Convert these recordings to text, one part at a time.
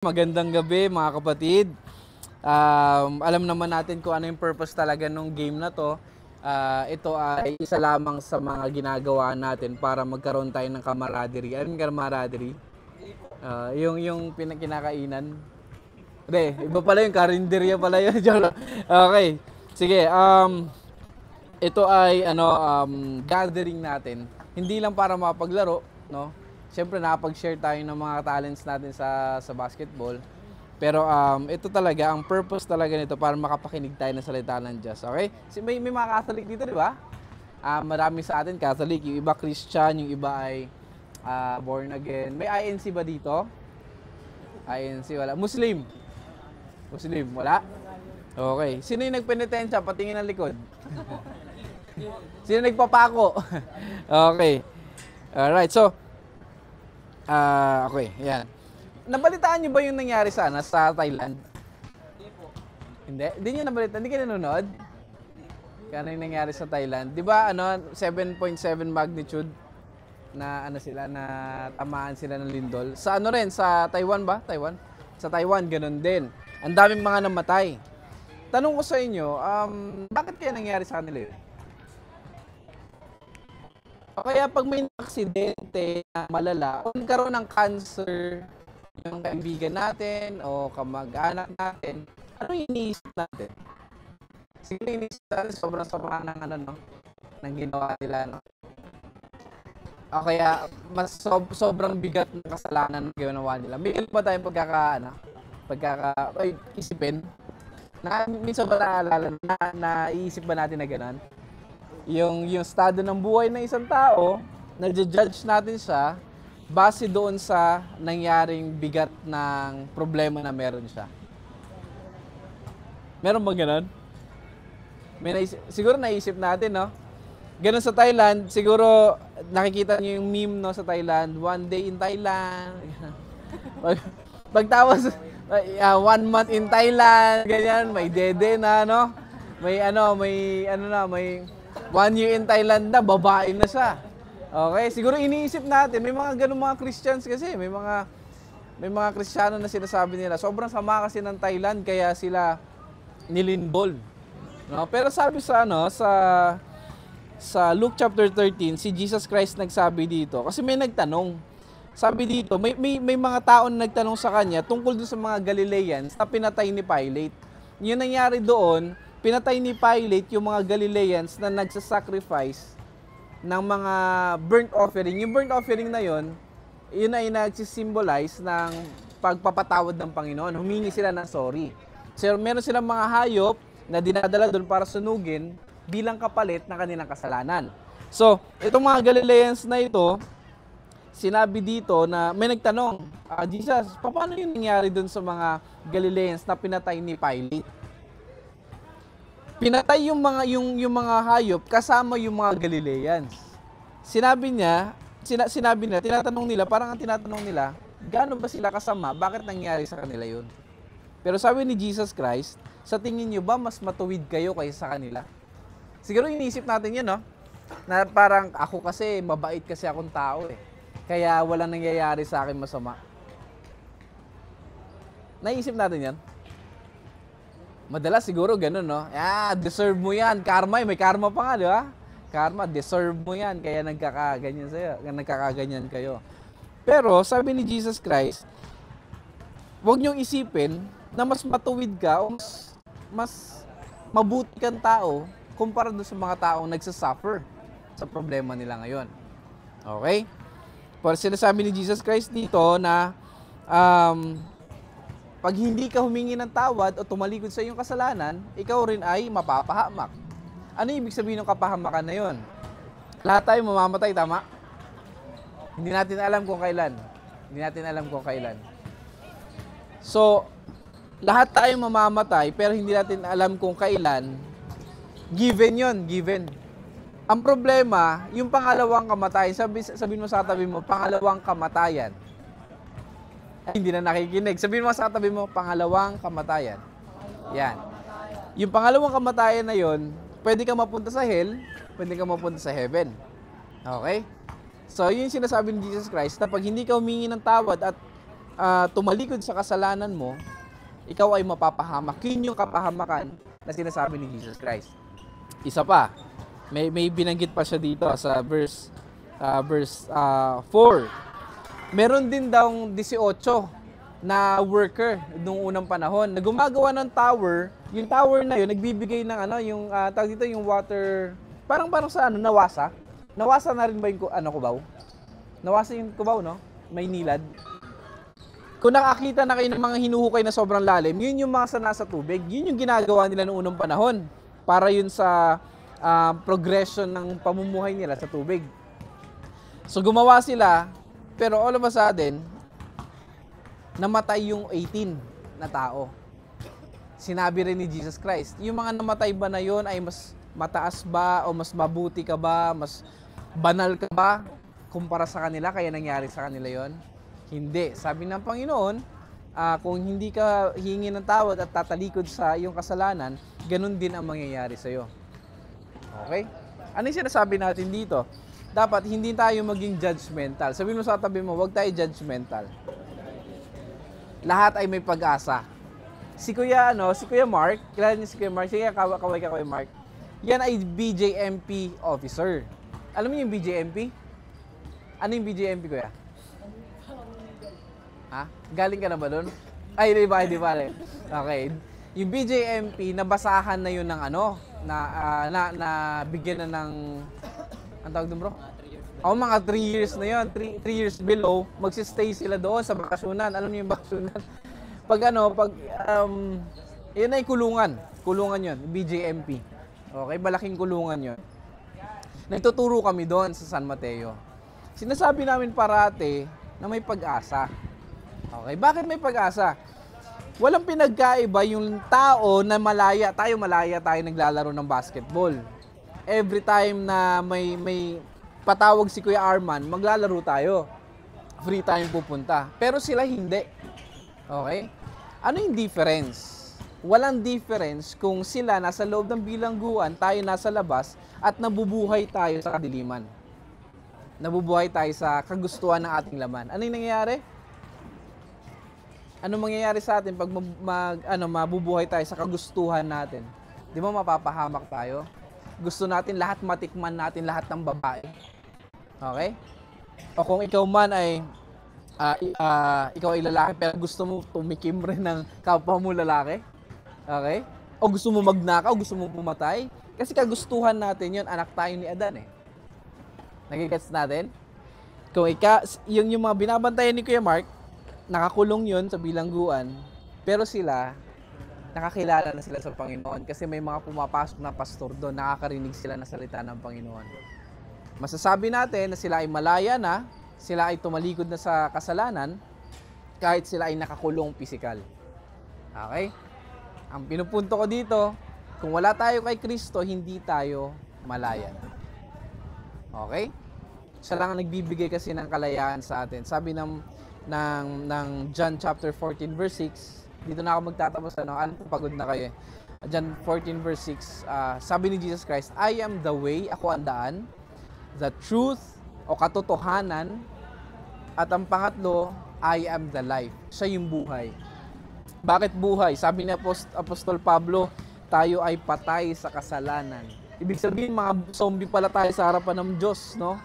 Magandang gabi mga kapatid. Alam naman natin kung ano yung purpose talaga ng game na to. Ito ay isa lamang sa mga ginagawa natin para magkaroon tayo ng camaraderie. Ano yung camaraderie? Yung kinakainan. Hindi, iba pala yung karinderya pala yun. Okay. Sige, ito ay gathering natin. Hindi lang para mapaglaro, no? Siyempre nakapag-share tayo ng mga talents natin sa basketball. Pero ito talaga, ang purpose talaga nito para makapakinig tayo ng salita ng Diyos. Okay? May mga Catholic dito, di ba? Marami sa atin Catholic, yung iba Christian, yung iba ay born again. May INC ba dito? INC, wala. Muslim? Muslim, wala? Okay. Sino yung nagpenitensya? Patingin ng likod. Sino nagpapako? Okay. Alright, so, okay, yan. Nabalitaan niyo ba yung nangyari sa Thailand? Hindi? Hindi niyo nabalitaan? Hindi kayo nanonood? Kano yung nangyari sa Thailand? Di ba, 7.7 magnitude na sila, na tamaan sila ng lindol. Sa rin, sa Taiwan ba? Taiwan? Sa Taiwan, ganun din. Ang daming mga namatay. Tanong ko sa inyo, bakit kaya nangyari sa kanila yun? O kaya pag may aksidente na malala, o nagkaroon ng cancer yung kaibigan natin o kamag-anak natin, ano yung iniisip natin? Siguro iniisip natin sobrang sama ng ng ginawa nila, no? O kaya mas sobrang bigat ng kasalanan na ginawa nila. May ilan ba tayong isipin? Minsan ba naalala na iisip ba natin na gano'n? Yung estado ng buhay ng isang tao, nagja-judge natin siya base doon sa nangyaring bigat ng problema na meron siya. Meron ba gano'n? Siguro naisip natin, no? Ganun sa Thailand, siguro nakikita niyo yung meme, no, sa Thailand, one day in Thailand. Pagtawas, 1 month in Thailand, ganyan, may dede na, no? May 1 year in Thailand na, babae na siya. Okay, siguro iniisip natin, may mga ganung mga Christians kasi, may mga Kristiyano na sinasabi nila, sobrang sama kasi ng Thailand kaya sila nilinbol. No? Pero sabi sa Luke chapter 13, si Jesus Christ nagsabi dito, kasi may nagtanong. Sabi dito, may mga tao na nagtanong sa kanya tungkol doon sa mga Galileans na pinatay ni Pilate. Yun nangyari doon, pinatay ni Pilate yung mga Galileans na nagsasacrifice ng mga burnt offering. Yung burnt offering na yun ay nagsisimbolize ng pagpapatawad ng Panginoon. Humingi sila ng sorry. So, meron silang mga hayop na dinadala doon para sunugin bilang kapalit ng kanilang kasalanan. So, itong mga Galileans na ito, sinabi dito na may nagtanong, Jesus, paano yung nangyari doon sa mga Galileans na pinatay ni Pilate? Pinatay yung mga hayop kasama yung mga Galileans. Sinabi niya, tinatanong nila, gaano ba sila kasama? Bakit nangyari sa kanila yun? Pero sabi ni Jesus Christ, sa tingin niyo ba mas matuwid kayo kaysa sa kanila? Siguro iniisip natin yun, no? Na parang ako kasi, mabait kasi akong tao eh. Kaya walang nangyayari sa akin masama. Naisip natin yan? Madalas siguro ganun, no? Deserve mo yan. Karma, may karma pa nga, di ba? Karma, deserve mo yan. Kaya nagkakaganyan kayo. Pero, sabi ni Jesus Christ, huwag niyong isipin na mas matuwid ka o mas mabuti kang tao kumpara doon sa mga taong nagsasuffer sa problema nila ngayon. Okay? Pero sinasabi ni Jesus Christ dito na pag hindi ka humingi ng tawad o tumalikod sa iyong kasalanan, ikaw rin ay mapapahamak. Ano ibig sabihin ng kapahamakan na yon? Lahat tayo mamamatay, tama? Hindi natin alam kung kailan. So, lahat tayo mamamatay pero hindi natin alam kung kailan. Given. Ang problema, yung pangalawang kamatayan, sabihin mo sa tabi mo, pangalawang kamatayan. Hindi na nakikinig. Sabihin mo sa katabi mo, pangalawang kamatayan. Yan. Yung pangalawang kamatayan na yon, pwede ka mapunta sa hell, pwede ka mapunta sa heaven. Okay? So, yun yung sinasabi ni Jesus Christ, na pag hindi ka humingi ng tawad at tumalikod sa kasalanan mo, ikaw ay mapapahamak. Yun yung kapahamakan na sinasabi ni Jesus Christ. Isa pa, may binanggit pa siya dito sa verse 4. Meron din daw 18 na worker nung unang panahon na gumagawa ng tower. Yung tower na yun nagbibigay ng yung tawag dito yung water, parang sa nawasa. Nawasa na rin ba yung kubaw? Nawasa yung kubaw, no? May nilad. Kung nakakita na kayo ng mga hinuhukay na sobrang lalim, yun yung mga nasa tubig. Yun yung ginagawa nila noong unang panahon para yun sa progression ng pamumuhay nila sa tubig. So gumawa sila, pero all of a sudden, namatay yung 18 na tao. Sinabi rin ni Jesus Christ, yung mga namatay ba na yun ay mas mataas ba o mas mabuti ka ba, mas banal ka ba kumpara sa kanila kaya nangyari sa kanila yon? Hindi. Sabi ng Panginoon, kung hindi ka hingi ng tawad at tatalikod sa iyong kasalanan, ganun din ang mangyayari sa iyo. Okay? Ano yung sinasabi natin dito? Dapat hindi tayo maging judgmental. Sabihin mo sa tabi mo, huwag tayo judgmental. Lahat ay may pag-asa. Si Kuya Mark, kilala niyo si Kuya Mark? Sige, kaway ka Kuya Mark. Yan ay BJMP officer. Alam niyo yung BJMP? Ano yung BJMP, Kuya? Ha? Galing ka na ba doon? Ay, di ba? Okay. Yung BJMP, nabasahan na yun ng na bigyan na ng, ang tawag doon, bro? Mga 3 years na yun, 3 years below, magsistay sila doon sa bakasyonan. Alam niyo yung bakasyonan? Yun ay kulungan yun, BJMP. Okay, malaking kulungan yun. Nagtuturo kami doon sa San Mateo. Sinasabi namin parate na may pag-asa. Okay, bakit may pag-asa? Walang pinagkaiba yung tao na malaya tayo naglalaro ng basketball. Every time na may patawag si Kuya Arman, maglalaro tayo. Free time pupunta. Pero sila hindi. Okay? Ano yung difference? Walang difference kung sila nasa loob ng bilangguan, tayo nasa labas, at nabubuhay tayo sa kadiliman. Nabubuhay tayo sa kagustuhan ng ating laman. Ano yung nangyayari? Ano mangyayari sa atin pag mabubuhay tayo sa kagustuhan natin? Di ba mapapahamak tayo? Gusto natin lahat, matikman natin lahat ng babae. Okay? O kung ikaw man ay ikaw ay lalaki pero gusto mo tumikim rin ng kapwa mo lalaki. Okay? O gusto mo magnakaw, gusto mo pumatay. Kasi kagustuhan natin yun, anak tayo ni Adan eh. Nagigets natin? Kung yung mga binabantayan ni Kuya Mark, nakakulong yun sa bilangguan, pero sila, nakakilala na sila sa Panginoon kasi may mga pumapasok na pastor doon, nakakarinig sila ng salita ng Panginoon. Masasabi natin na sila ay malaya na, sila ay tumalikod na sa kasalanan, kahit sila ay nakakulong pisikal. Okay? Ang pinupunto ko dito, kung wala tayo kay Kristo, hindi tayo malaya. Okay? Siya lang ang nagbibigay kasi ng kalayaan sa atin. Sabi ng John chapter 14 verse 6, dito na ako magtatapos, pagod na kayo. John 14 verse 6, sabi ni Jesus Christ, I am the way, ako ang daan, the truth o katotohanan, at ang pangatlo, I am the life. Siya yung buhay. Bakit buhay? Sabi ni Apostol Pablo, tayo ay patay sa kasalanan. Ibig sabihin, mga zombie pala tayo sa harapan ng Diyos, no?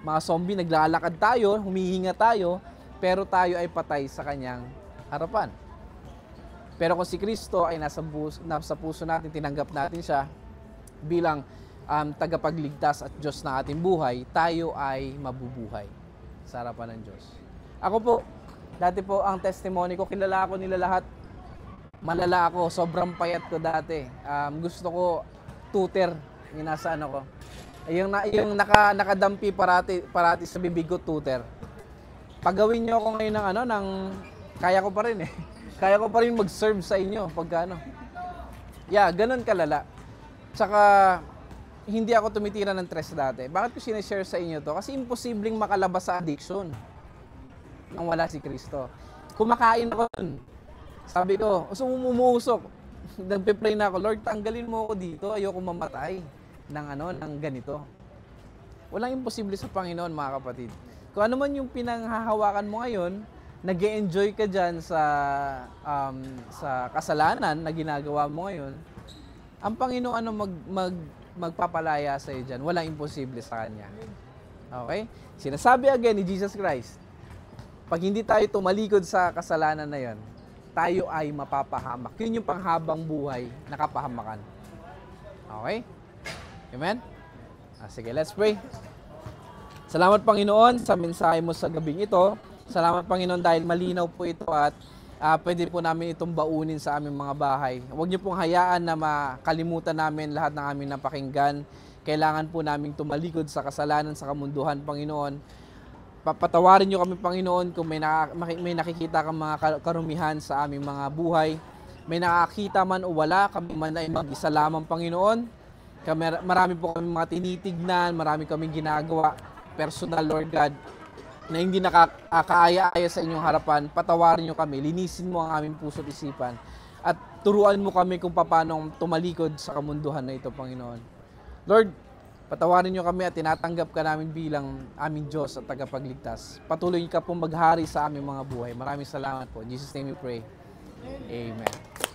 Mga zombie, naglalakad tayo, humihinga tayo, pero tayo ay patay sa kanyang harapan. Pero kung si Kristo ay nasa puso natin, tinanggap natin siya bilang tagapagligtas at Diyos ng ating buhay, tayo ay mabubuhay sa harapan ng Diyos. Ako po, dati po ang testimony ko, kilala ako nila lahat. Malala ako, sobrang payat ko dati. Gusto ko tutor, yung nasa ko. Yung nakadampi parati sa bibig ko, tutor. Pagawin nyo ako ngayon ng kaya ko pa rin eh. Kaya ko pa rin mag-serve sa inyo pagkano. Yeah, ganun kalala. Tsaka, hindi ako tumitira ng stress dati. Bakit ko sinishare sa inyo to? Kasi imposibleng makalabas sa addiction nang wala si Kristo. Kumakain ako nun. Sabi ko, umuusok. Nagpe-pray na ako, Lord, tanggalin mo ako dito. Ayoko mamatay ng ganito. Walang imposible sa Panginoon, mga kapatid. Kung ano man yung pinanghahawakan mo ngayon, nag-enjoy ka dyan sa kasalanan na ginagawa mo ngayon, ang Panginoon ano magpapalaya sa iyo dyan. Walang imposible sa Kanya. Okay? Sinasabi again ni Jesus Christ, pag hindi tayo tumalikod sa kasalanan na yon, tayo ay mapapahamak. Yun yung panghabang buhay na kapahamakan. Okay? Amen? Sige, let's pray. Salamat Panginoon sa mensahe mo sa gabing ito. Salamat Panginoon dahil malinaw po ito at pwede po namin itong baunin sa aming mga bahay. Huwag niyo pong hayaan na makalimutan namin lahat ng aming napakinggan. Kailangan po namin tumalikod sa kasalanan sa kamunduhan, Panginoon. Patawarin niyo kami, Panginoon, kung may nakikita kang mga karumihan sa aming mga buhay. May nakakita man o wala, kami man ay mag-isa lamang, Panginoon. Marami po kami mga tinitignan, marami kaming ginagawa, personal, Lord God, na hindi nakakaaya-aya sa inyong harapan. Patawarin niyo kami, linisin mo ang aming puso't isipan, at turuan mo kami kung paano tumalikod sa kamunduhan na ito, Panginoon. Lord, patawarin niyo kami at tinatanggap ka namin bilang aming Diyos at tagapagligtas. Patuloy ka pong maghari sa aming mga buhay. Maraming salamat po. In Jesus' name we pray. Amen.